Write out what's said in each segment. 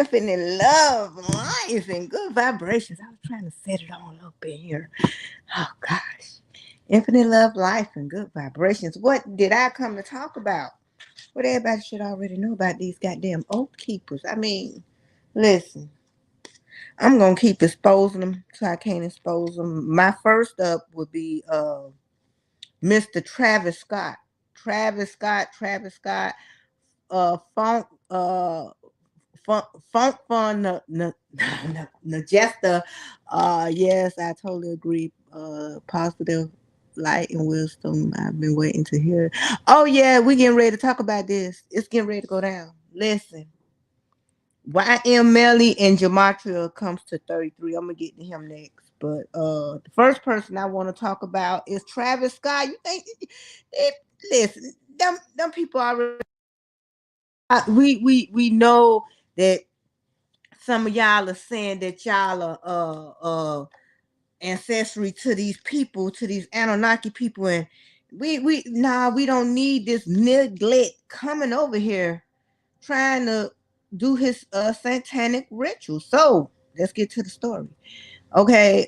infinite love, life, and good vibrations. I was trying to set it all up in here. Oh gosh. Infinite love, life, and good vibrations. What did I come to talk about? What everybody should already know about these goddamn oath keepers. I mean, listen, I'm gonna keep exposing them so I can't expose them. My first up would be Mr. Travis Scott. Travis Scott, funk funk fun Jester. Yes, I totally agree. Positive light and wisdom. I've been waiting to hear. Oh yeah, we getting ready to talk about this. It's getting ready to go down. Listen, melly and gematria comes to 33. I'm gonna get to him next. But the first person I want to talk about is Travis Scott. You think listen, them people already we know that some of y'all are saying that y'all are ancestry to these people, to these Anunnaki people, and we don't need this neglect coming over here trying to do his satanic ritual. So let's get to the story. Okay,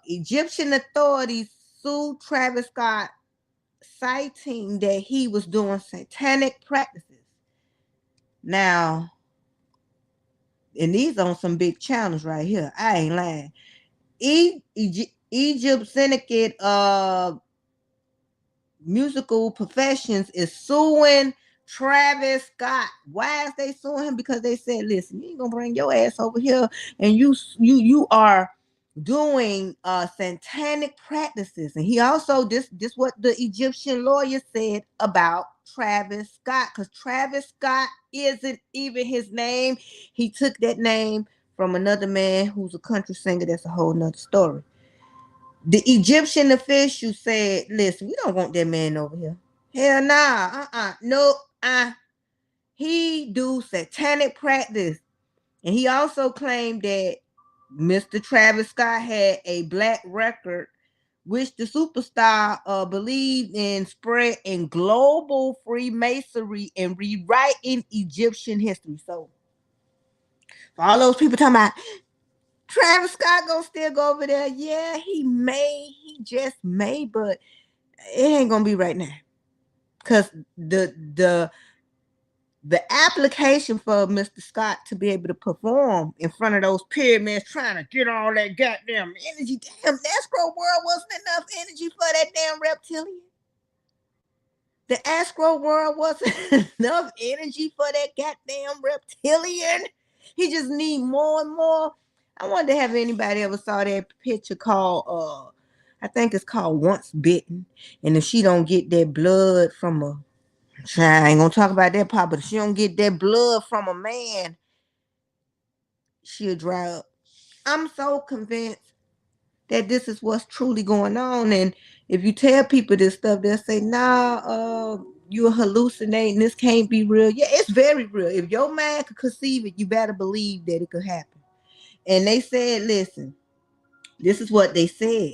Egyptian authorities sued Travis Scott, citing that he was doing satanic practices. Now, and these on some big channels right here. I ain't lying. Egypt Syndicate musical professions is suing Travis Scott. Why is they suing him? Because they said, listen, you ain't gonna bring your ass over here and you are doing satanic practices. And he also this what the Egyptian lawyer said about Travis Scott, because Travis Scott isn't even his name. He took that name from another man who's a country singer. That's a whole nother story. The Egyptian official said, listen, we don't want that man over here. Hell nah. No, he do satanic practice. And he also claimed that Mr. Travis Scott had a black record, which the superstar believed in spreading global Freemasonry and rewriting Egyptian history. So for all those people talking about Travis Scott gonna still go over there, yeah, he just may, but it ain't gonna be right now. Cause the application for Mr. Scott to be able to perform in front of those pyramids, trying to get all that goddamn energy. Damn, Astro World wasn't enough energy for that damn reptilian. The Astro World wasn't enough energy for that goddamn reptilian. He just need more and more. I wonder have anybody ever saw that picture called I think it's called Once Bitten. And if she don't get that blood from a I ain't gonna talk about that part, but if she don't get that blood from a man, she'll dry up. I'm so convinced that this is what's truly going on. And if you tell people this stuff, they'll say, nah, you're hallucinating. This can't be real. Yeah, it's very real. If your mind could conceive it, you better believe that it could happen. And they said, listen, this is what they said.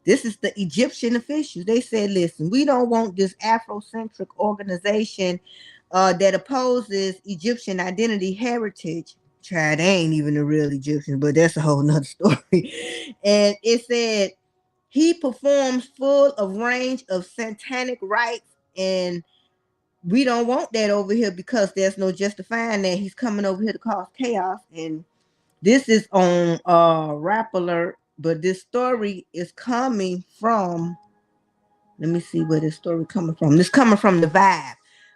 This is the Egyptian officials. They said, listen, we don't want this Afrocentric organization that opposes Egyptian identity heritage. Child, they ain't even the real Egyptians, but that's a whole nother story. And it said he performs full of range of satanic rites, and we don't want that over here because there's no justifying that. He's coming over here to cause chaos. And this is on Rap Alert, but this story is coming from, let me see where this story coming from. This coming from the Vibe.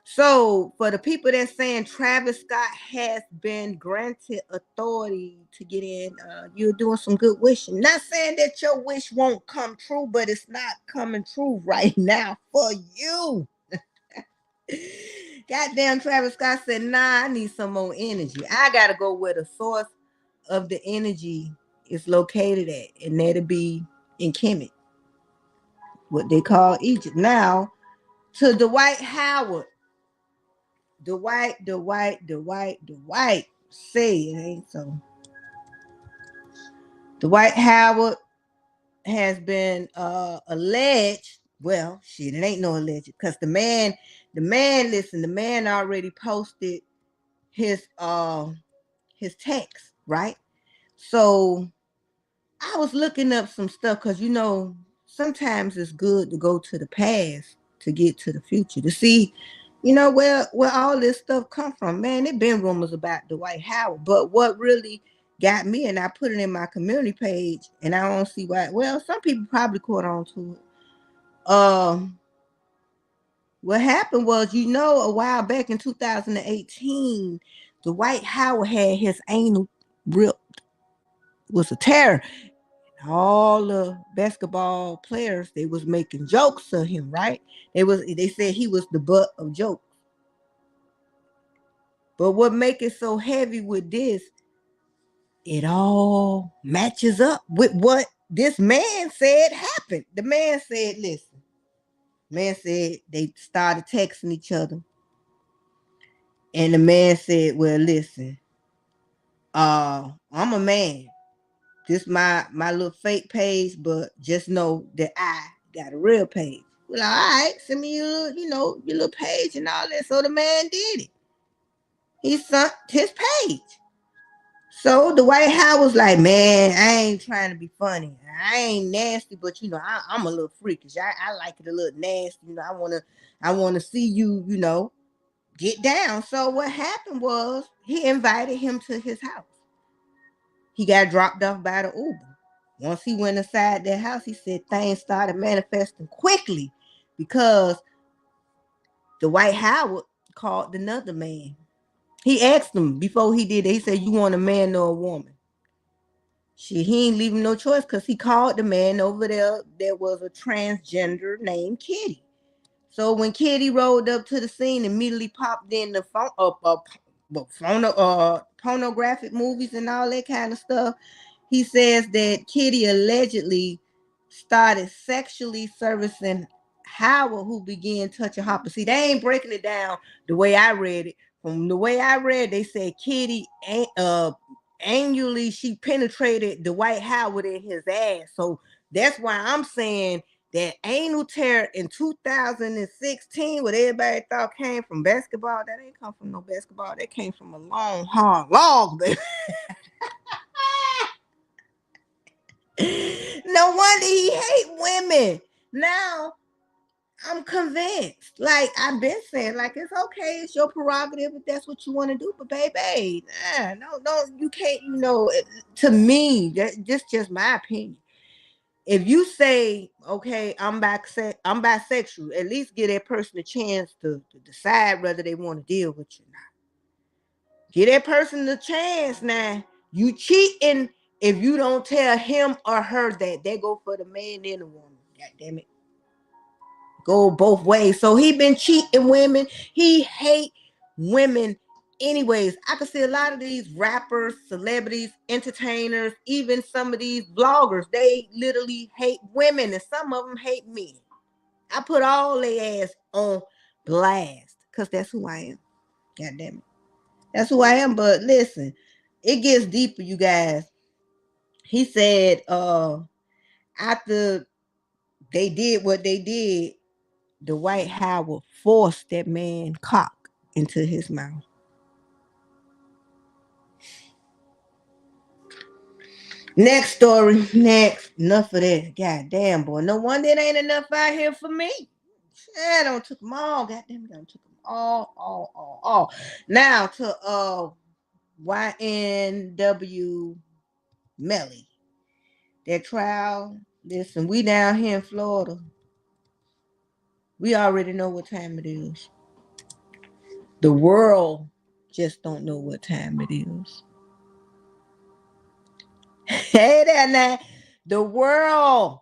So for the people that's saying Travis Scott has been granted authority to get in, you're doing some good wishing. Not saying that your wish won't come true, but it's not coming true right now for you. Goddamn, Travis Scott said, nah, I need some more energy. I gotta go where the source of the energy is located at, and that'll be in Kemet, what they call Egypt. Now, to Dwight Howard. Dwight say it ain't so. Dwight Howard has been alleged. Well, shit, it ain't no alleged, because listen, the man already posted his his text, right? So I was looking up some stuff because, you know, sometimes it's good to go to the past to get to the future, to see, you know, where all this stuff come from. Man, there been rumors about Dwight Howard, but what really got me, and I put it in my community page, and I don't see why. Well, some people probably caught on to it. What happened was, you know, a while back in 2018, Dwight Howard had his anal ripped. It was a terror. All the basketball players, they was making jokes of him, right? They said he was the butt of jokes. But what make it so heavy with this, it all matches up with what this man said happened. The man said, listen, man said they started texting each other. And the man said, well, listen, I'm a man. This my little fake page, but just know that I got a real page. Well, all right, send me your, you know, your little page and all that. So the man did it. He sent his page. So the White House was like, man, I ain't trying to be funny. I ain't nasty, but you know, I'm a little freakish. I like it a little nasty. You know, I wanna see you, you know, get down. So what happened was he invited him to his house. He got dropped off by the Uber. Once he went inside their house, he said things started manifesting quickly because the Dwight Howard called another man. He asked him before he did it. He said, you want a man or a woman? He ain't leaving no choice because he called the man over there. There was a transgender named Kitty. So when Kitty rolled up to the scene, immediately popped in the pornographic movies and all that kind of stuff. He says that Kitty allegedly started sexually servicing Howard, who began touching Hopper. See, they ain't breaking it down the way I read it. From the way I read, they said Kitty annually she penetrated Dwight Howard in his ass. So that's why I'm saying that anal tear in 2016, what everybody thought came from basketball, that ain't come from no basketball. That came from a long, hard log, baby. No wonder he hate women. Now I'm convinced. Like I've been saying, like it's okay, it's your prerogative if that's what you want to do. But baby, no, you can't. You know, to me, that's just my opinion. If you say, okay, I'm bisexual, at least give that person a chance to decide whether they want to deal with you or not. Give that person the chance. Now you cheating if you don't tell him or her that. They go for the man and the woman. God damn it. Go both ways. So he been cheating women. He hate women anyways. I can see a lot of these rappers, celebrities, entertainers, even some of these bloggers, they literally hate women, and some of them hate men. I put all their ass on blast because that's who I am. God damn it. That's who I am. But listen, it gets deeper, you guys. He said after they did what they did, Dwight Howard forced that man cock into his mouth. Next story. Next. Enough of that. God damn, boy. No wonder it ain't enough out here for me. I don't took them all. God damn it, I don't took them all. Now to YNW Melly. That trial. Listen, we down here in Florida. We already know what time it is. The world just don't know what time it is. Hey there now. The world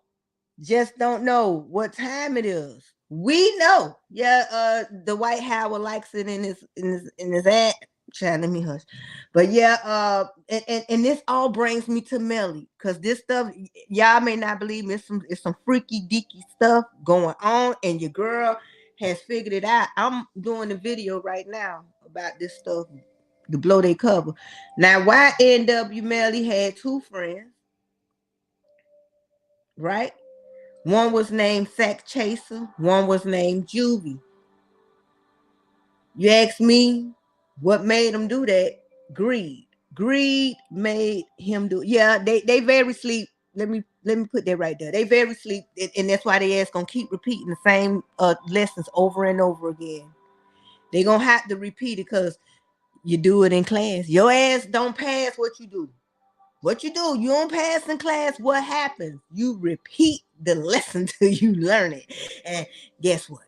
just don't know what time it is. We know. Yeah, the White Howard likes it in his ad. Child, let me hush. But yeah, and this all brings me to Melly, because this stuff, y'all may not believe me, it's some freaky deaky stuff going on, and your girl has figured it out. I'm doing a video right now about this stuff to blow their cover. Now, YNW Melly had two friends, right? One was named Sack Chaser, one was named Juvie. You ask me what made them do that? Greed. Greed made him do. Yeah, they very sleep. Let me put that right there. They very sleep, and that's why they ass gonna keep repeating the same lessons over and over again. They gonna have to repeat it because you do it in class. Your ass don't pass what you do. What you do, you don't pass in class, what happens? You repeat the lesson till you learn it. And guess what?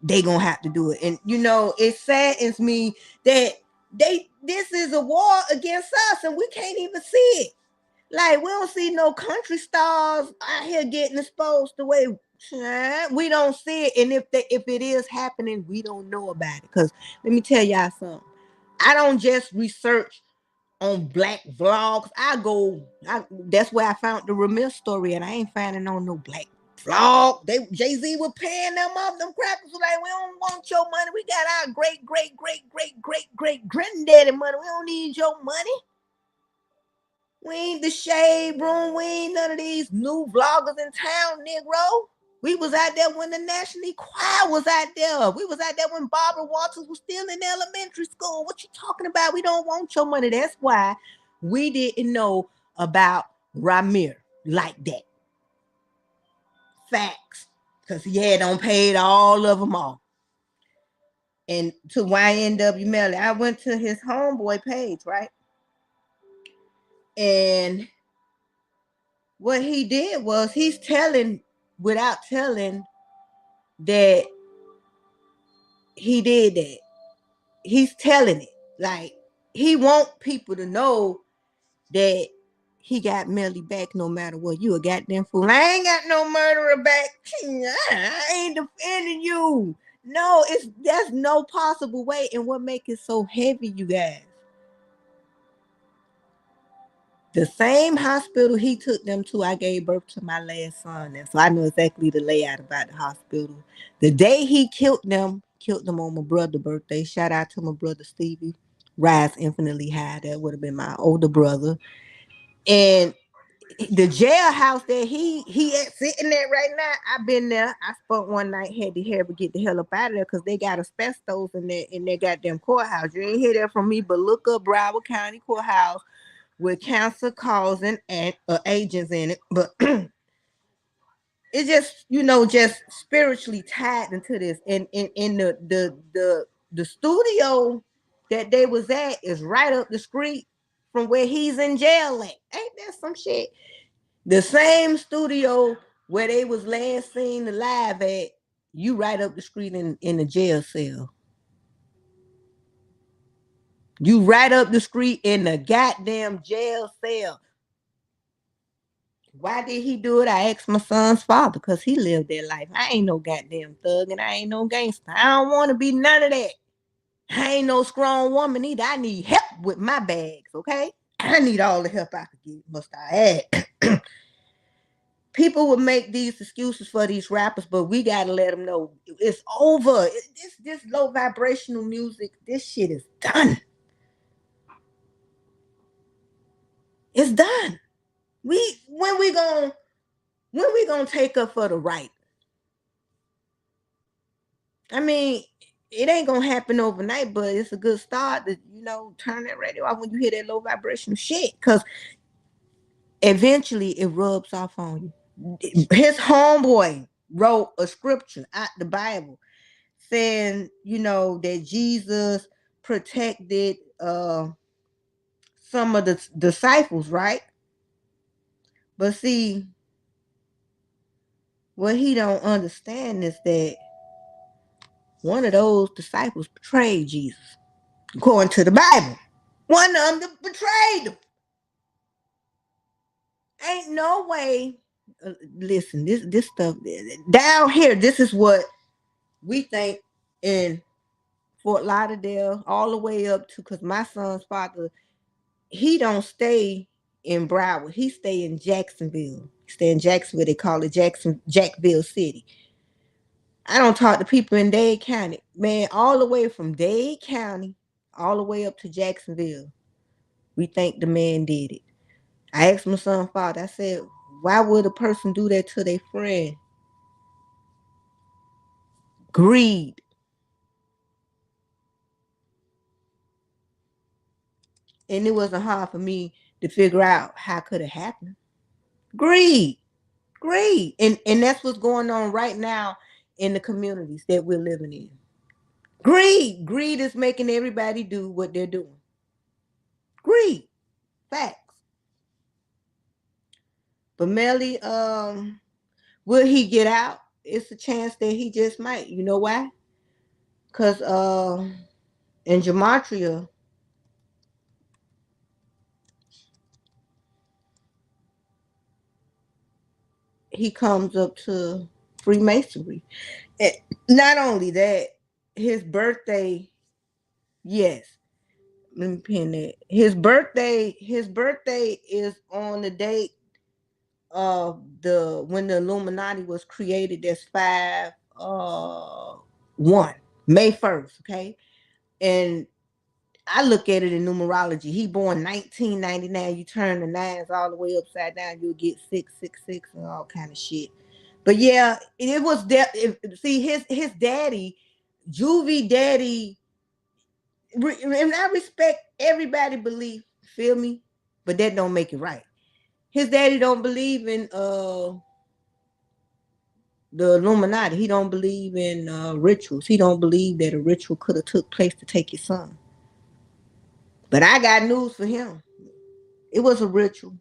They gonna have to do it. And it saddens me that this is a war against us and we can't even see it. Like, we don't see no country stars out here getting exposed the way we don't see it. And if it is happening, we don't know about it. Because let me tell y'all something. I don't just research on black vlogs. That's where I found the Ramil story, and I ain't finding on no black vlog. Jay-Z was paying them up. Them crackers were like, we don't want your money. We got our great, great, great, great, great, great granddaddy money. We don't need your money. We ain't the Shade Room. We ain't none of these new vloggers in town, Negro. We was out there when the National Choir was out there. We was out there when Barbara Walters was still in elementary school. What you talking about? We don't want your money. That's why we didn't know about Ramir like that. Facts. Because he had on paid all of them off. And to YNW Melly, I went to his homeboy page, right? And what he did was he's telling, without telling, that he did that. He's telling it. Like, he want people to know that he got Melly back no matter what. You a goddamn fool. I ain't got no murderer back. I ain't defending you. No, that's no possible way. And what make it so heavy, you guys? The same hospital he took them to, I gave birth to my last son. And so I know exactly the layout about the hospital. The day he killed them on my brother's birthday. Shout out to my brother Stevie. Rise infinitely high. That would have been my older brother. And the jailhouse that he at sitting there right now, I've been there. I spent one night, had to have to get the hell up out of there because they got asbestos in their goddamn courthouse. You ain't hear that from me, but look up Broward County Courthouse with cancer causing agents in it. But it's just, just spiritually tied into this. And in the studio that they was at is right up the street from where he's in jail at. Ain't that some shit? The same studio where they was last seen alive at, you right up the street in the jail cell. You right up the street in the goddamn jail cell. Why did he do it? I asked my son's father because he lived that life. I ain't no goddamn thug and I ain't no gangster. I don't want to be none of that. I ain't no strong woman either. I need help with my bags, okay? I need all the help I could get. Must I add? People would make these excuses for these rappers, but we gotta let them know it's over. This low vibrational music, this shit is done. It's done. When we gonna take up for the right? I mean, it ain't gonna happen overnight, but it's a good start to turn that radio off when you hear that low vibrational shit, because eventually it rubs off on you. His homeboy wrote a scripture out the Bible saying, that Jesus protected some of the disciples, right? But see, what he don't understand is that one of those disciples betrayed Jesus, according to the Bible. One of them betrayed him. Ain't no way. Listen, this stuff down here, this is what we think in Fort Lauderdale, all the way up to, because my son's father, he don't stay in Broward. He stay in Jacksonville. He stay in Jacksonville. They call it Jacksonville City. I don't talk to people in Dade County. Man, all the way from Dade County, all the way up to Jacksonville, we think the man did it. I asked my son father, I said, why would a person do that to their friend? Greed. And it wasn't hard for me to figure out how could it happen. Greed. Greed. And that's what's going on right now in the communities that we're living in. Greed. Greed is making everybody do what they're doing. Greed. Facts. But Melly, will he get out? It's a chance that he just might. You know why? Because in Gematria, he comes up to Freemasonry. And not only that, his birthday, yes. Let me pin that. His birthday is on the date of the when the Illuminati was created. That's 5/1, May 1st. Okay. And I look at it in numerology. He born 1999. You turn the nines all the way upside down, you'll get 666 and all kind of shit. But yeah, it was see his daddy, Juvie daddy, and I respect everybody belief, feel me? But that don't make it right. His daddy don't believe in the Illuminati. He don't believe in rituals. He don't believe that a ritual could have took place to take his son. But I got news for him. It was a ritual.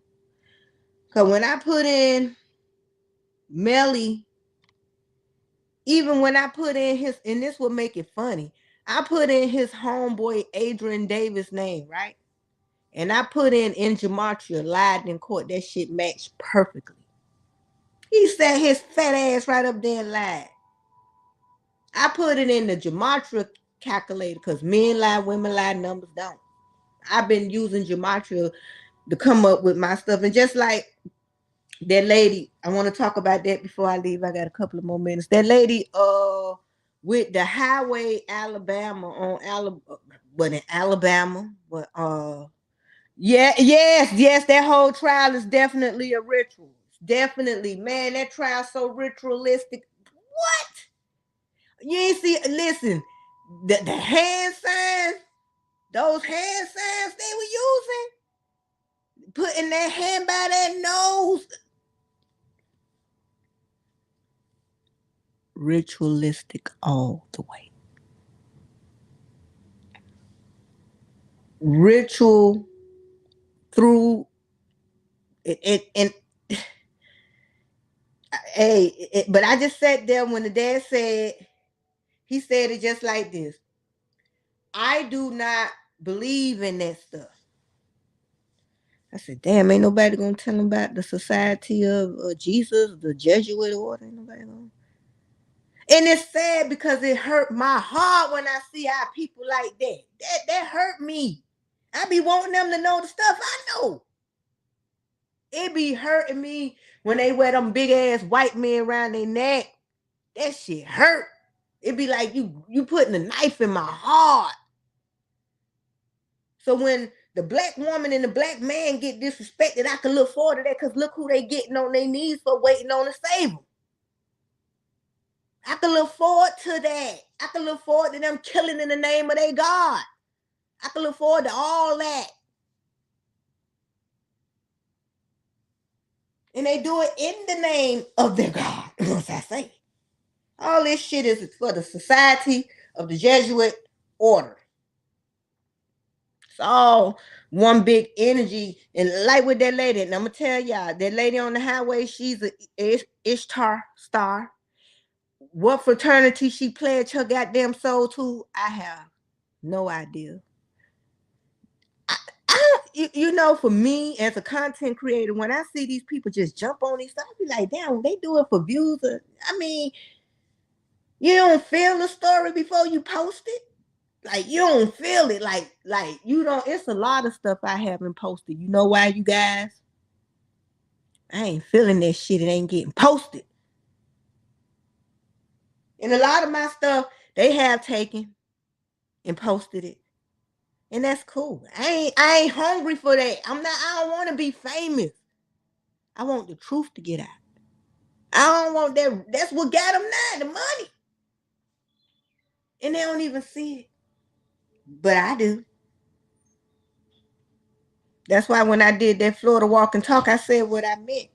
Cause when I put in Melly, even when I put in his, and this would make it funny, I put in his homeboy Adrian Davis name, right? And I put in Gematria, lied in court. That shit matched perfectly. He sat his fat ass right up there and lied. I put it in the Gematria calculator because men lie, women lie, numbers don't. I've been using Gematria to come up with my stuff. And just like that lady, I want to talk about that before I leave. I got a couple of more minutes. That lady with the highway Alabama on Alabama, but in Alabama, but yes, that whole trial is definitely a ritual. Definitely, man, that trial so ritualistic. What? You ain't see, listen, the hand signs, those hand signs they were using, putting that hand by that nose. Ritualistic all the way. Ritual through it and hey, but I just sat there when the dad said, he said it just like this. I do not believe in that stuff. I said, damn, ain't nobody gonna tell him about the Society of Jesus, the Jesuit order. Ain't nobody gonna. And it's sad because it hurt my heart when I see how people like that. That hurt me. I be wanting them to know the stuff I know. It be hurting me when they wear them big ass white men around their neck. That shit hurt. It be like you putting a knife in my heart. So when the black woman and the black man get disrespected, I can look forward to that because look who they getting on their knees for waiting on to save them. I can look forward to that. I can look forward to them killing in the name of their God. I can look forward to all that. And they do it in the name of their God. Once I say, all this shit is for the Society of the Jesuit order. It's all one big energy. And like with that lady, and I'm gonna tell y'all, that lady on the highway, she's a Ishtar star. What fraternity she pledged her goddamn soul to, I have no idea. You know, for me as a content creator, when I see these people just jump on these stuff, I be like, damn, they do it for views. I mean, you don't feel the story before you post it. Like you don't feel it. Like you don't. It's a lot of stuff I haven't posted. You know why, you guys? I ain't feeling that shit. It ain't getting posted. And a lot of my stuff they have taken and posted it. And that's cool. I ain't hungry for that. I don't want to be famous. I want the truth to get out. I don't want that. That's what got them now, the money. And they don't even see it. But I do. That's why when I did that Florida walk and talk, I said what I meant.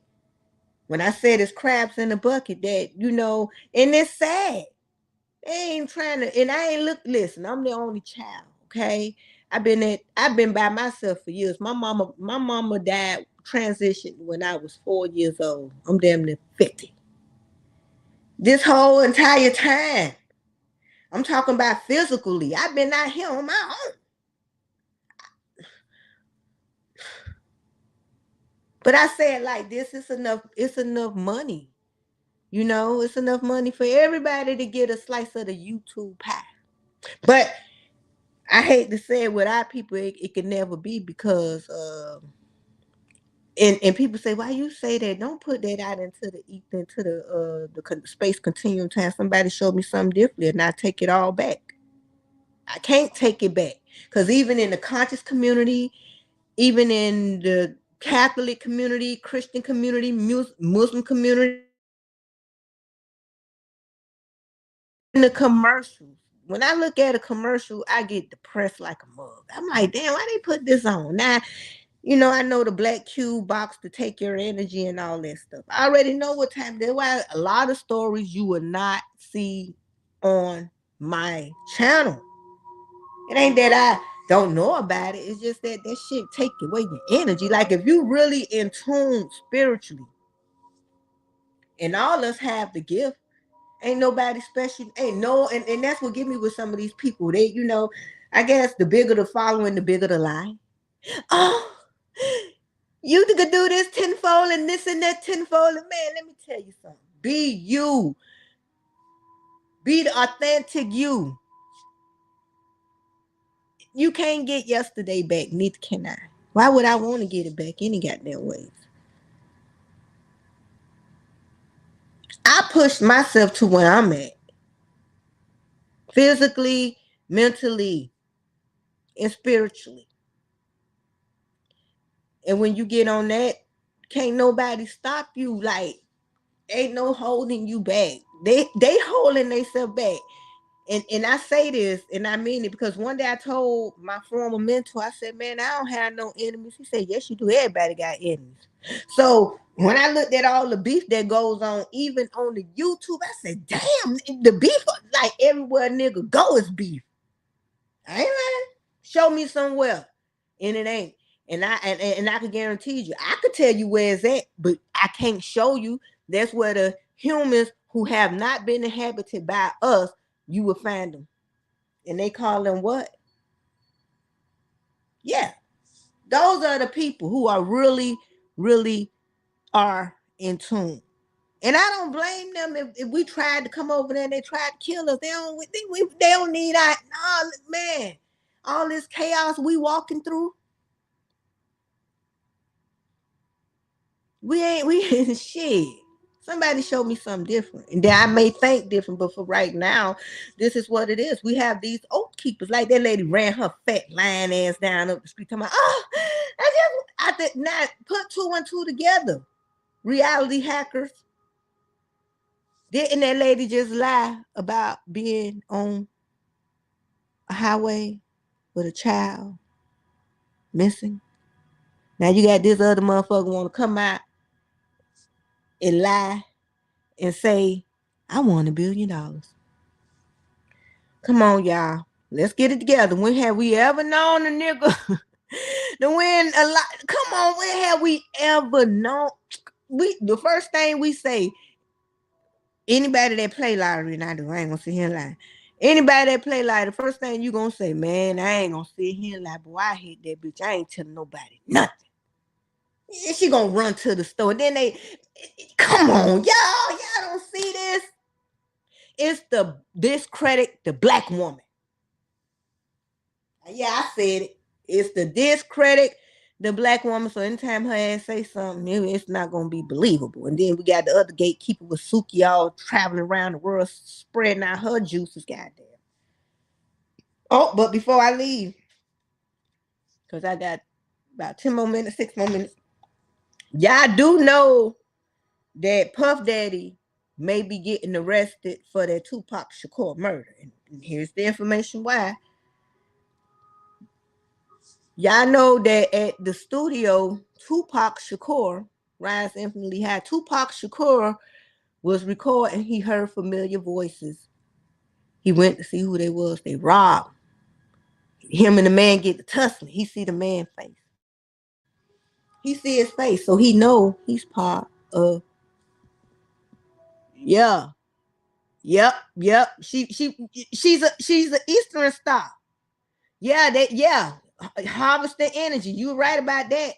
When I said it's crabs in the bucket, that, you know, and it's sad. They ain't trying to, and I ain't listen, I'm the only child, okay? I've been by myself for years. My mama died, transitioned when I was 4 years old. I'm damn near 50. This whole entire time, I'm talking about physically, I've been out here on my own. But I said like this, it's enough money. You know, it's enough money for everybody to get a slice of the YouTube pie. But I hate to say it, with our people, it can never be, because and people say, why you say that? Don't put that out into the ether, into the space continuum time. Somebody showed me something different, and I take it all back. I can't take it back, because even in the conscious community, even in the Catholic community, Christian community, Muslim community, in the commercials, when I look at a commercial, I get depressed like a mug. I'm like, damn, why they put this on? Now, you know, I know the black cube box to take your energy and all that stuff. I already know what time. That's why a lot of stories you will not see on my channel. It ain't that I don't know about it. It's just that that shit take away your energy. Like, if you really in tune spiritually, and all us have the gift, ain't nobody special. Ain't no, and that's what get me with some of these people. They, you know, I guess the bigger the following, the bigger the lie. Oh, you could do this tenfold and this and that tenfold. And man, let me tell you something. Be you. Be the authentic you. You can't get yesterday back, neither can I. Why would I want to get it back any goddamn ways? I pushed myself to where I'm at. Physically, mentally, and spiritually. And when you get on that, can't nobody stop you. Like, ain't no holding you back. They holding themselves back. And I say this, and I mean it, because one day I told my former mentor, I said, man, I don't have no enemies. He said, yes, you do. Everybody got enemies. So when I looked at all the beef that goes on, even on the YouTube, I said, damn, the beef, like everywhere nigga go is beef. I ain't lying. Show me somewhere. And it ain't. And I can guarantee you, I could tell you where it's at, but I can't show you. That's where the humans who have not been inhabited by us, you will find them. And they call them what? Yeah. Those are the people who are really, really are in tune. And I don't blame them if we tried to come over there and they tried to kill us. They don't need our, nah, man. All this chaos we walking through. We shit. Somebody show me something different. And then I may think different, but for right now, this is what it is. We have these oath keepers. Like that lady ran her fat lying ass down up the street talking about, oh, I did not put 2 and 2 together. Reality hackers. Didn't that lady just lie about being on a highway with a child missing? Now you got this other motherfucker want to come out and lie and say, I want $1 billion. Come on, y'all. Let's get it together. When have we ever known a nigga to win a lot? Come on, when have we ever known? The first thing we say, anybody that play lottery, and I do, I ain't gonna sit here and lie. Anybody that play lottery, the first thing you gonna say, man, I ain't gonna sit here and lie, boy, I hate that bitch. I ain't telling nobody nothing. She gonna run to the store. Then they, come on, y'all don't see this. It's the discredit the black woman. Yeah, I said it. It's the discredit the black woman. So anytime her ass say something, it's not gonna be believable. And then we got the other gatekeeper with Suki all traveling around the world spreading out her juices. Goddamn. Oh, but before I leave, because I got about 10 more minutes, 6 more minutes. Y'all do know that Puff Daddy may be getting arrested for that Tupac Shakur murder. And here's the information why. Y'all know that at the studio, Tupac Shakur, Rise Infinitely High, Tupac Shakur was recording. He heard familiar voices. He went to see who they was. They robbed. Him and the man get to tussling. He see the man face. He see his face, so he know he's part of. Yeah, yep. She's a Eastern star. Yeah, harvesting energy. You were right about that.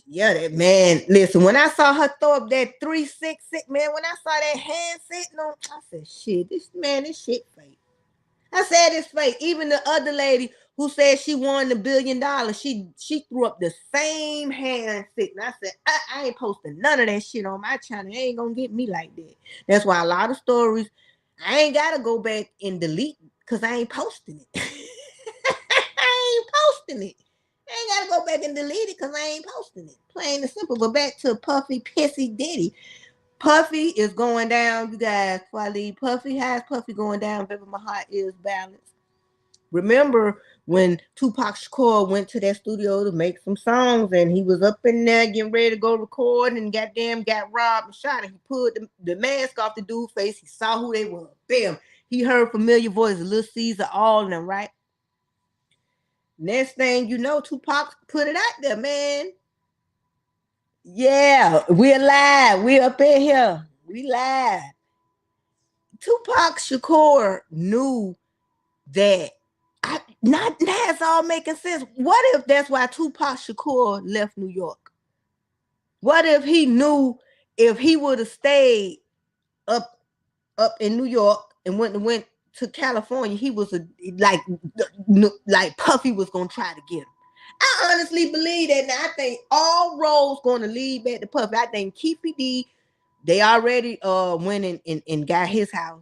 Yeah, that man. Listen, when I saw her throw up that 366, man, when I saw that hand sitting on, I said, shit, this shit fake. I said it's fake. Even the other lady who said she won $1 billion, she threw up the same hand sitting. I said, I ain't posting none of that shit on my channel. It ain't gonna get me like that. That's why a lot of stories, I ain't gotta go back and delete because I ain't posting it. I ain't posting it. I ain't gotta go back and delete it because I ain't posting it. Plain and simple. But back to Puffy Pissy Diddy. Puffy is going down, you guys. Before I leave, Puffy, how's Puffy going down? Baby, my heart is balanced. Remember when Tupac Shakur went to that studio to make some songs and he was up in there getting ready to go record and goddamn got robbed and shot and he pulled the mask off the dude's face. He saw who they were. Bam. He heard familiar voices, Lil Caesar, all of them, right? Next thing you know, Tupac put it out there, man. Yeah, we're live. We up in here. We live. Tupac Shakur knew that. Not that's all making sense. What if that's why Tupac Shakur left New York? What if he knew if he would have stayed up in New York and went to California, he was like Puffy was gonna try to get him. I honestly believe that. Now I think all roads gonna lead back to Puffy. I think Keefy D, they already went and got his house.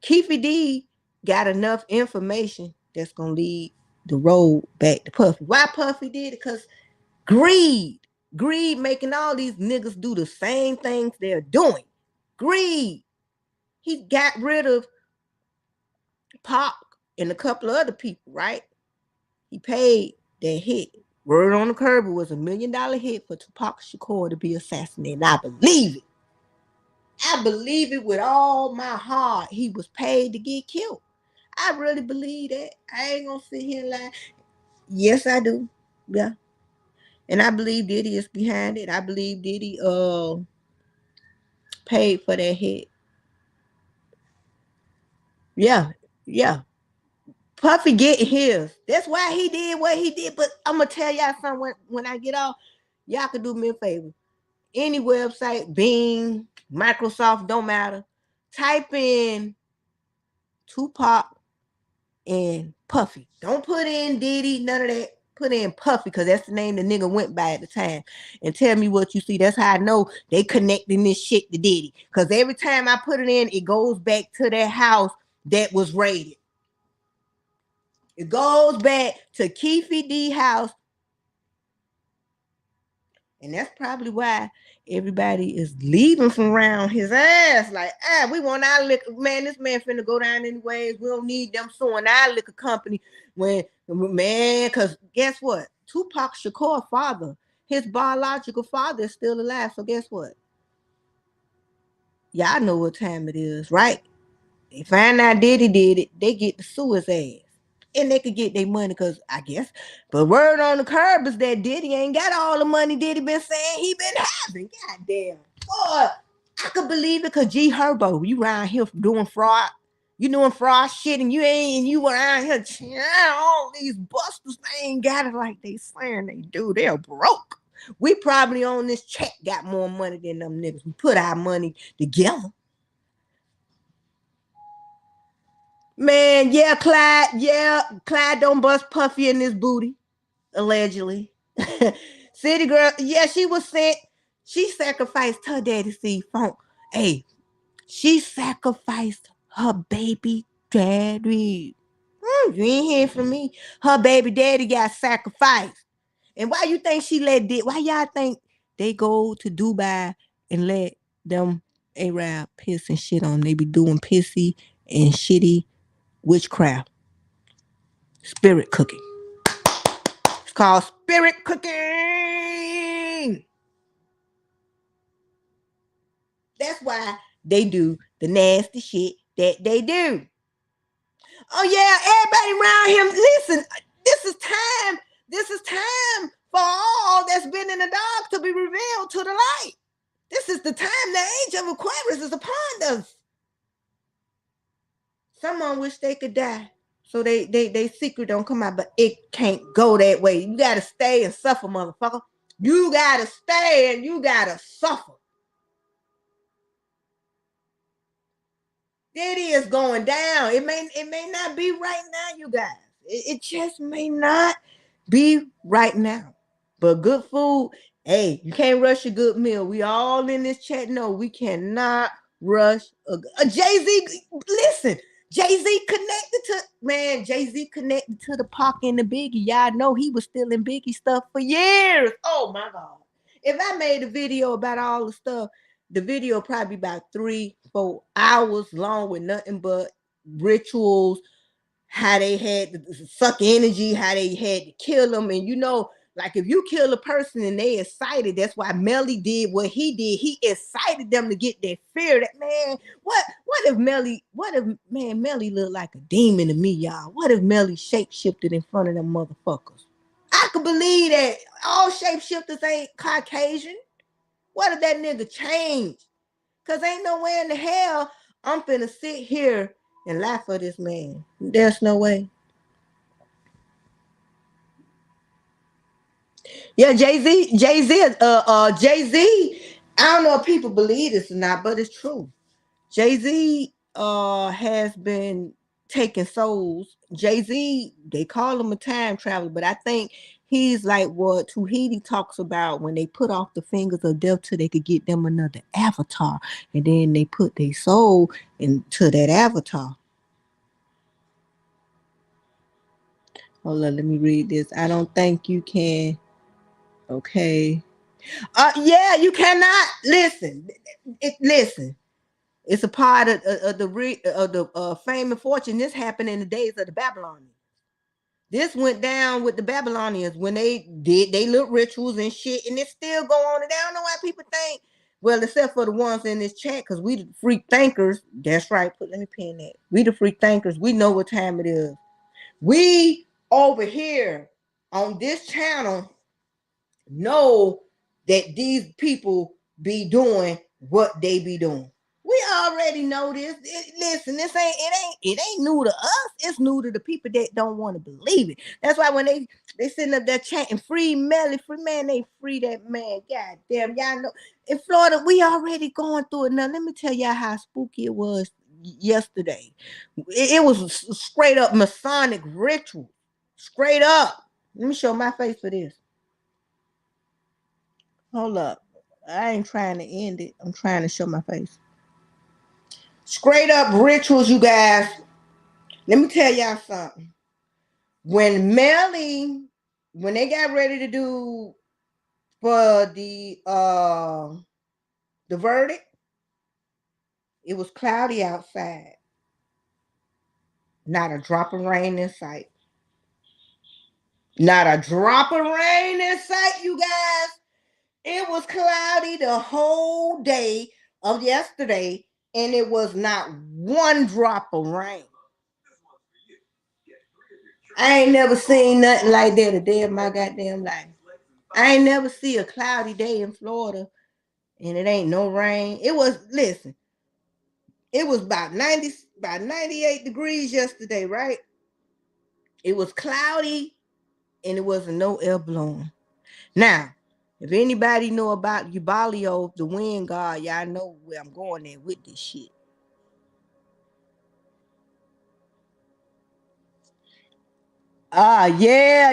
Keefy D got enough information that's gonna lead the road back to Puffy. Why Puffy did it? Because greed. Greed making all these niggas do the same things they're doing. Greed. He got rid of Pop and a couple of other people, right? He paid that hit. Word on the Curb was $1 million hit for Tupac Shakur to be assassinated. I believe it. I believe it with all my heart. He was paid to get killed. I really believe that. I ain't gonna sit here and lie. Yes, I do. Yeah. And I believe Diddy is behind it. I believe Diddy paid for that hit. Yeah. Yeah. Puffy getting his. That's why he did what he did. But I'm gonna tell y'all something when I get off. Y'all can do me a favor. Any website, Bing, Microsoft, don't matter. Type in Tupac and Puffy. Don't put in Diddy, none of that. Put in Puffy because that's the name the nigga went by at the time. And tell me what you see. That's how I know they connecting this shit to Diddy. Because every time I put it in, it goes back to that house that was raided. It goes back to Keefy D house. And that's probably why everybody is leaving from around his ass. Like, we want our liquor. Man, this man finna go down anyways. We don't need them suing our liquor company. Man, because guess what? Tupac Shakur's father, his biological father is still alive. So guess what? Y'all know what time it is, right? They find out Diddy did it. They get to sue his ass. And they could get their money because I guess. But word on the curb is that Diddy ain't got all the money Diddy been saying he been having. Goddamn. Boy, I could believe it because G Herbo, you around here doing fraud. You doing fraud shit and you around here all these busters, they ain't got it like they saying they do. They're broke. We probably on this check got more money than them niggas. We put our money together. Man, yeah, Clyde don't bust Puffy in this booty, allegedly. City girl, yeah, she was sent. She sacrificed her daddy, see, Funk. Hey, she sacrificed her baby daddy. You ain't hearing from me. Her baby daddy got sacrificed. And why you think she why y'all think they go to Dubai and let them Arab piss and shit on them? They be doing pissy and shitty witchcraft. Spirit cooking. It's called spirit cooking. That's why they do the nasty shit that they do. Oh yeah, everybody around him. Listen, this is time. This is time for all that's been in the dark to be revealed to the light. This is the time. The age of Aquarius is upon us. Someone wish they could die, so they secret don't come out, but it can't go that way. You gotta stay and suffer, motherfucker. You gotta stay and you gotta suffer. It is going down. It may not be right now, you guys. It just may not be right now. But good food, hey, you can't rush a good meal. We all in this chat know we cannot rush a Jay-Z. Listen, Jay-Z connected to, man, Jay-Z connected to the Pac and the Biggie. Y'all know he was stealing Biggie stuff for years. Oh my God. If I made a video about all the stuff, the video probably about 3-4 hours long with nothing but rituals, how they had to suck energy, how they had to kill them. And you know, like if you kill a person and they excited, that's why Melly did what he did. He excited them to get that fear. That man, what if Melly looked like a demon to me, y'all? What if Melly shape-shifted in front of them motherfuckers? I could believe that all shapeshifters ain't Caucasian. What if that nigga changed? Cause ain't no way in the hell I'm finna sit here and laugh at this man. There's no way. Yeah, Jay-Z, Jay-Z. I don't know if people believe this or not, but it's true. Jay-Z has been taking souls. Jay-Z, they call him a time traveler, but I think he's like what Tuhiti talks about when they put off the fingers of death till they could get them another avatar. And then they put their soul into that avatar. Hold on, let me read this. I don't think you can. Okay. Yeah, you cannot. Listen. Listen. It's a part of the fame and fortune. This happened in the days of the Babylonians. This went down with the Babylonians when they did they little rituals and shit, and it's still going on. And I don't know why people think, well, except for the ones in this chat, because we the free thinkers. That's right. Let me pin that. We the free thinkers. We know what time it is. We over here on this channel know that these people be doing what they be doing. We already know this. Listen, it ain't new to us. It's new to the people that don't want to believe it. That's why when they sitting up there chanting free Melly, free man, they free that man. God damn, y'all know in Florida we already going through it. Now let me tell y'all how spooky it was yesterday. It was straight up Masonic ritual. Straight up. Let me show my face for this. Hold up. I ain't trying to end it. I'm trying to show my face. Straight up rituals, you guys. Let me tell y'all something. When they got ready to do for the verdict, it was cloudy outside. Not a drop of rain in sight. Not a drop of rain in sight, you guys. It was cloudy the whole day of yesterday, and it was not one drop of rain. I ain't never seen nothing like that a day of my goddamn life. I ain't never see a cloudy day in Florida and it ain't no rain. It was, listen, it was about 98 degrees yesterday, right? It was cloudy and it wasn't no air blowing. Now, if anybody know about Ubalio, the wind god, y'all know where I'm going there with this shit. Yeah.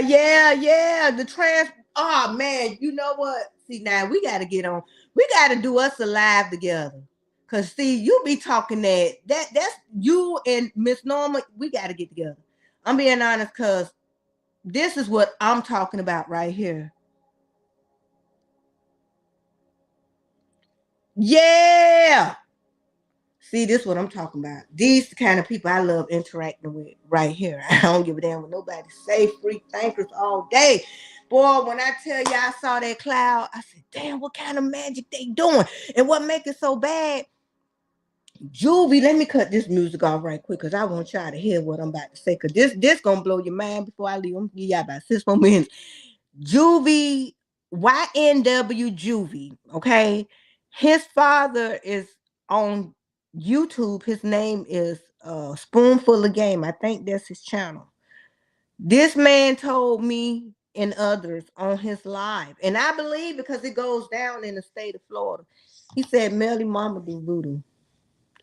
Man, you know what? See, now we got to get on. We got to do us a live together. Cause see, you be talking that's you and Miss Norma. We got to get together. I'm being honest, cause this is what I'm talking about right here. Yeah. See, this is what I'm talking about. These the kind of people I love interacting with right here. I don't give a damn what nobody say. Free thinkers all day. Boy, when I tell you I saw that cloud, I said, damn, what kind of magic they doing? And what make it so bad? Juvie, let me cut this music off right quick because I want y'all to hear what I'm about to say. Because this gonna blow your mind before I leave. I'm gonna give y'all about 6 more minutes. Juvie, YNW Juvie, okay? His father is on YouTube. His name is Spoonful of Game. I think that's his channel. This man told me and others on his live, and I believe because it goes down in the state of Florida. He said Melly mama do voodoo.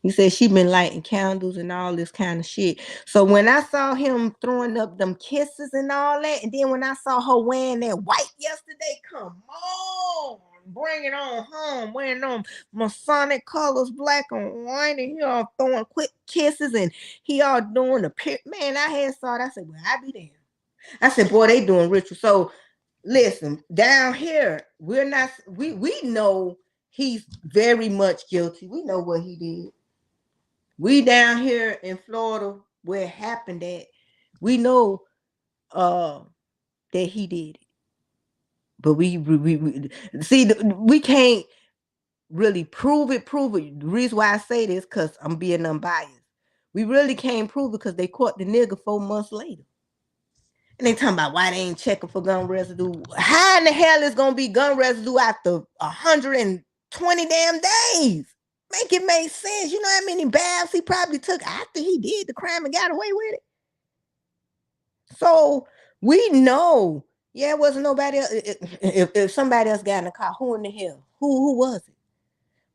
He said she been lighting candles and all this kind of shit. So when I saw him throwing up them kisses and all that, and then when I saw her wearing that white yesterday, come on, bring it on home, wearing them Masonic colors, black and white, and he all throwing quick kisses, and he all doing the man. I had saw it. I said, well, I be there. I said, boy, they doing ritual. So listen, down here, we know he's very much guilty. We know what he did. We down here in Florida where it happened at, we know that he did it. But we see we can't really prove it. The reason why I say this because I'm being unbiased. We really can't prove it because they caught the nigga 4 months later. And they talking about why they ain't checking for gun residue. How in the hell is gonna be gun residue after 120 damn days? Make it make sense. You know how many baths he probably took after he did the crime and got away with it? So we know, yeah, it wasn't nobody else. If somebody else got in the car, who in the hell? Who was it?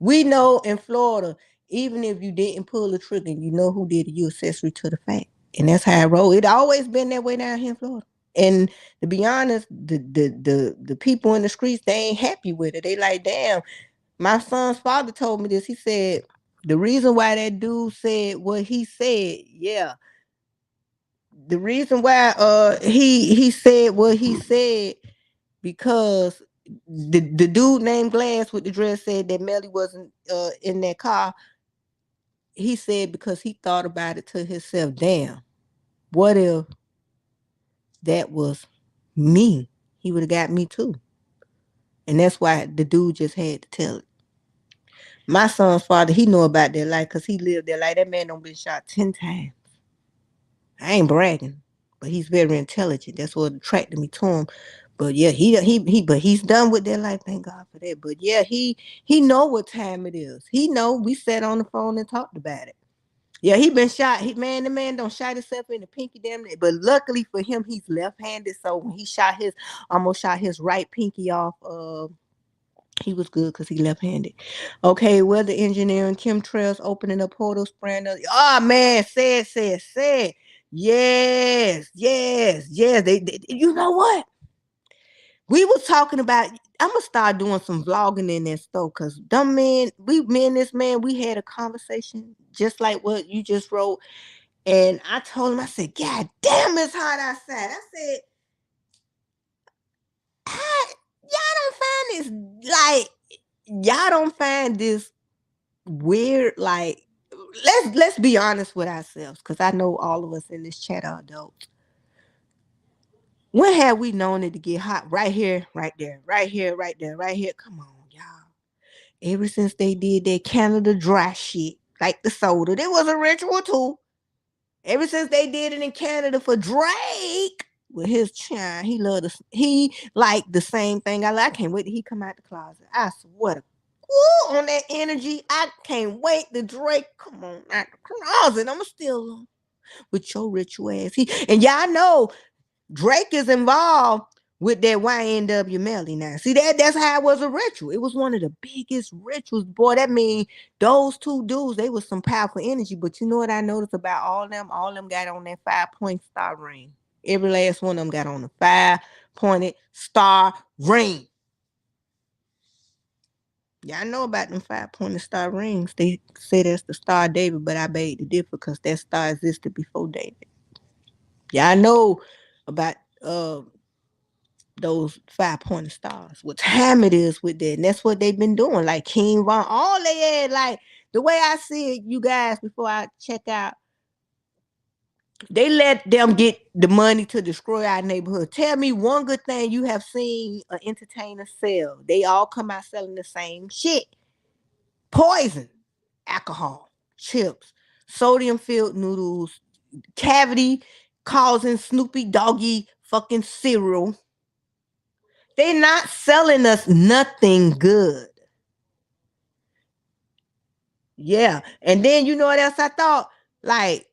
We know in Florida, even if you didn't pull the trigger, you know who did it, you accessory to the fact. And that's how I roll. It always been that way down here in Florida. And to be honest, the people in the streets, they ain't happy with it. They like, damn, my son's father told me this. He said, the reason why that dude said what he said, yeah. The reason why he said what he said, because the dude named Glass with the dress said that Melly wasn't in that car. He said because he thought about it to himself, damn, what if that was me? He would have got me too. And that's why the dude just had to tell it. My son's father, he know about that life because he lived that life. That man done been shot 10 times. I ain't bragging, but he's very intelligent. That's what attracted me to him. But yeah, but he's done with that life. Thank God for that. But yeah, he know what time it is. He know. We sat on the phone and talked about it. Yeah, he been shot. The man don't shot himself in the pinky damn near. But luckily for him, he's left-handed. So when he almost shot his right pinky off. He was good because he left-handed. Okay, weather engineering, chemtrails, opening up portals, spraying up. Oh man, said. Yes. They you know what? We was talking about. I'm gonna start doing some vlogging in that store because me and this man, we had a conversation just like what you just wrote. And I told him, I said, God damn, it's hot outside. I said, y'all don't find this weird, like let's be honest with ourselves because I know all of us in this chat are adults. When have we known it to get hot? Right here, right there, right here, right there, right here. Come on, y'all. Ever since they did that Canada dry shit, like the soda, there was a ritual too. Ever since they did it in Canada for Drake with his child, he liked the same thing. I can't wait till he come out the closet. I swear to woo, on that energy. I can't wait to Drake come on out the closet. I'ma still with your ritual ass. And y'all know Drake is involved with that YNW Melly now. See that's how it was a ritual. It was one of the biggest rituals. Boy, that mean those two dudes, they was some powerful energy. But you know what I noticed about all of them? All of them got on that 5-point star ring. Every last one of them got on a 5-pointed star ring. Y'all know about them 5-pointed star rings. They say that's the Star of David, but I beg to differ because that star existed before David. Y'all know about those 5-pointed stars. What time it is with that? And that's what they've been doing. Like King Von, all they had, like The way I see it, you guys, before I check out, they let them get the money to destroy our neighborhood. Tell me one good thing you have seen an entertainer sell. They all come out selling the same shit. Poison, alcohol, chips, sodium filled noodles, cavity causing Snoopy Doggy fucking cereal. They're not selling us nothing good. Yeah. And then you know what else I thought? Like,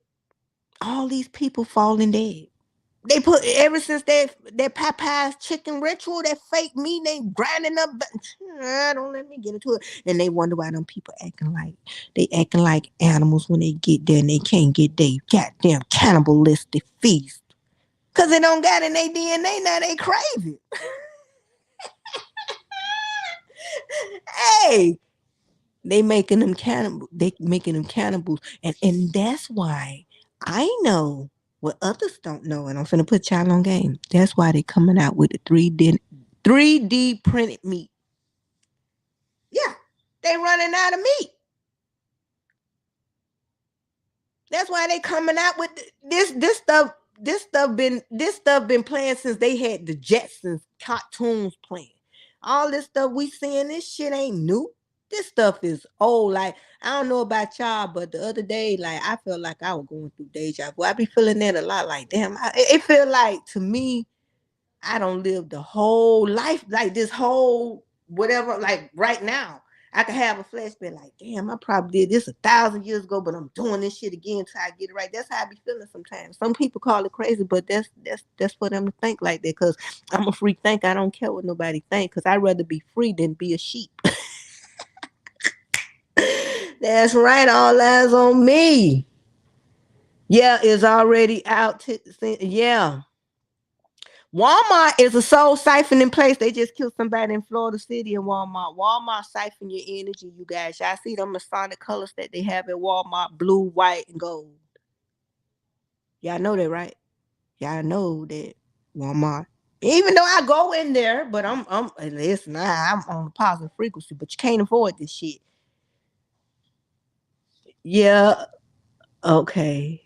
all these people falling dead. They put ever since that Popeye's chicken ritual, that fake meat, they grinding up. Don't let me get into it. And they wonder why them people acting like animals when they get there and they can't get their goddamn cannibalistic feast. Cause they don't got in their DNA now. They crazy. Hey, they making them cannibal. They making them cannibals, and that's why I know what others don't know. And I'm finna put y'all on game. That's why they coming out with the 3D printed meat. Yeah, they running out of meat. That's why they coming out with this stuff. This stuff been playing since they had the Jetsons cartoons playing. All this stuff we seeing, this shit ain't new. This stuff is old. Like, I don't know about y'all, but the other day, like, I felt like I was going through deja vu. I be feeling that a lot. Like, damn, it feel like to me, I don't live the whole life, like this whole whatever. Like right now, I could have a flashback. Like, damn, I probably did this 1,000 years ago, but I'm doing this shit again until I get it right. That's how I be feeling sometimes. Some people call it crazy, but that's for them to think like that. Cause I'm a free thinker. I don't care what nobody think. Cause I'd rather be free than be a sheep. That's right. All eyes on me. Yeah, it's already out. Yeah. Walmart is a soul siphoning place. They just killed somebody in Florida City in Walmart. Walmart siphon your energy, you guys. Y'all see them Masonic colors that they have at Walmart: blue, white, and gold. Y'all know that, right? Y'all know that Walmart. Even though I go in there, but I'm listen, I'm on a positive frequency, but you can't afford this shit. Yeah, okay.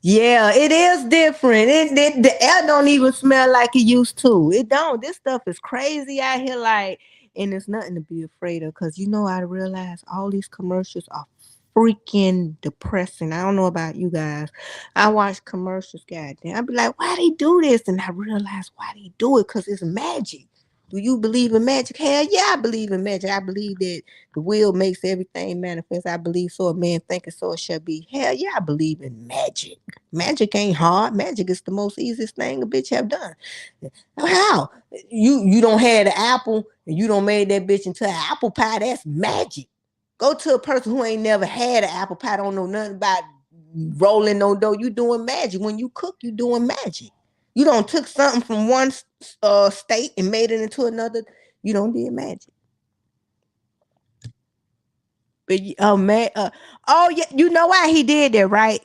Yeah, it is different. The air don't even smell like it used to. It don't. This stuff is crazy out here, like, and it's nothing to be afraid of. Cause I realize all these commercials are freaking depressing. I don't know about you guys. I watch commercials, goddamn. I be like, why they do this? And I realize why they do it, cause it's magic. Do you believe in magic? Hell yeah, I believe in magic. I believe that the will makes everything manifest. I believe so a man thinketh so it shall be. Hell yeah, I believe in magic. Magic ain't hard. Magic is the most easiest thing a bitch have done. How? You don't have the apple and you don't made that bitch into an apple pie. That's magic. Go to a person who ain't never had an apple pie, don't know nothing about rolling no dough. You doing magic. When you cook, you doing magic. You don't took something from one state and made it into another. You don't did magic. But oh man, oh yeah, you know why he did that, right?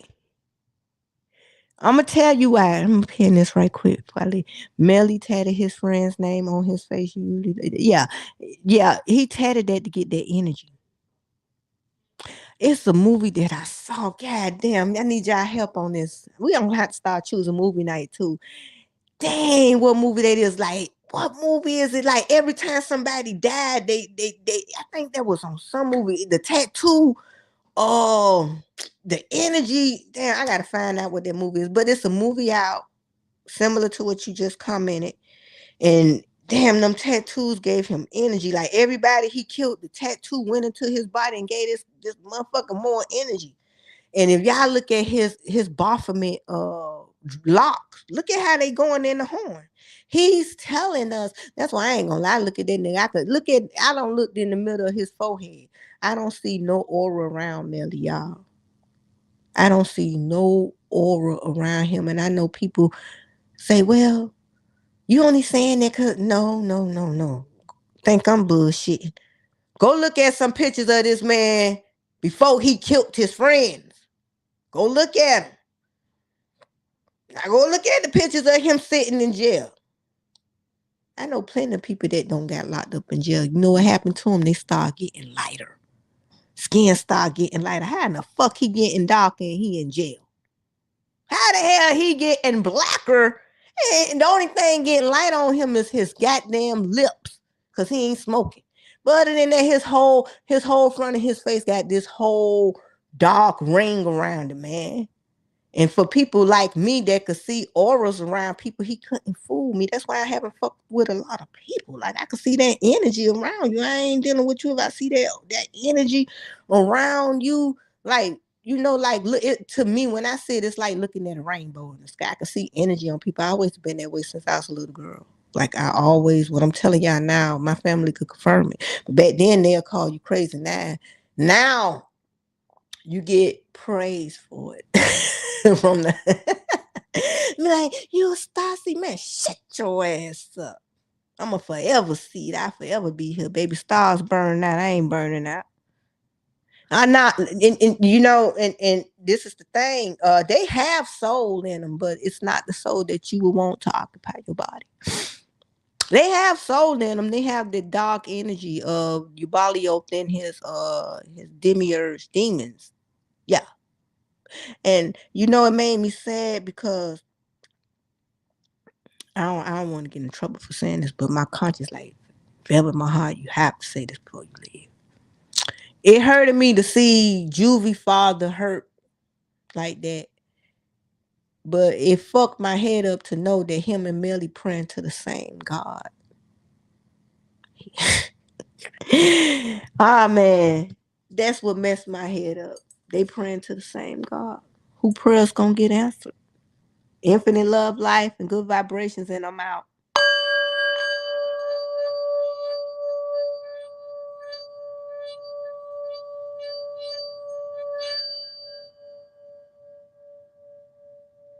I'm gonna tell you why. I'm gonna pin this right quick. Probably Melly tatted his friend's name on his face. Yeah, yeah. He tatted that to get that energy. It's a movie that I saw. God damn, I need y'all help on this. We don't have to start choosing movie night too. Dang, what movie that is? Like, what movie is it? Like every time somebody died, they. I think that was on some movie. The tattoo. Oh, the energy. Damn, I gotta find out what that movie is. But it's a movie out similar to what you just commented. And damn, them tattoos gave him energy. Like everybody he killed, the tattoo went into his body and gave this motherfucker more energy. And if y'all look at his Baphomet locks, look at how they going in the horn. He's telling us. That's why I ain't gonna lie. Look at that nigga. I don't look in the middle of his forehead. I don't see no aura around Melly, y'all. I don't see no aura around him. And I know people say, well, you only saying that because no, no, no, no. Think I'm bullshitting. Go look at some pictures of this man before he killed his friends. Go look at him. Now go look at the pictures of him sitting in jail. I know plenty of people that don't got locked up in jail. You know what happened to them? They start getting lighter. Skin start getting lighter. How in the fuck he getting darker and he in jail? How the hell he getting blacker? And the only thing getting light on him is his goddamn lips, cause he ain't smoking. But other than that, his whole front of his face got this whole dark ring around it, man. And for people like me that could see auras around people, he couldn't fool me. That's why I haven't fucked with a lot of people. Like I could see that energy around you. I ain't dealing with you if I see that energy around you. Like, you know, like look it to me when I see it, it's like looking at a rainbow in the sky. I can see energy on people. I always been that way since I was a little girl. Like I always, what I'm telling y'all now, my family could confirm it. But back then they'll call you crazy. Now you get praise for it from the be like, you a Stassi, man, shut your ass up. I'm a forever seed. I forever be here, baby. Stars burn out. I ain't burning out. I'm not, and you know, and this is the thing. They have soul in them, but it's not the soul that you would want to occupy your body. They have soul in them. They have the dark energy of Ubalio and his demiurge demons. Yeah. And you know, it made me sad because I don't want to get in trouble for saying this, but my conscience, like, forever in my heart, you have to say this before you leave. It hurted me to see Juvie father hurt like that. But it fucked my head up to know that him and Melly praying to the same God. Ah, man. That's what messed my head up. They praying to the same God. Who prayers gonna get answered? Infinite love, life, and good vibrations, and I'm out.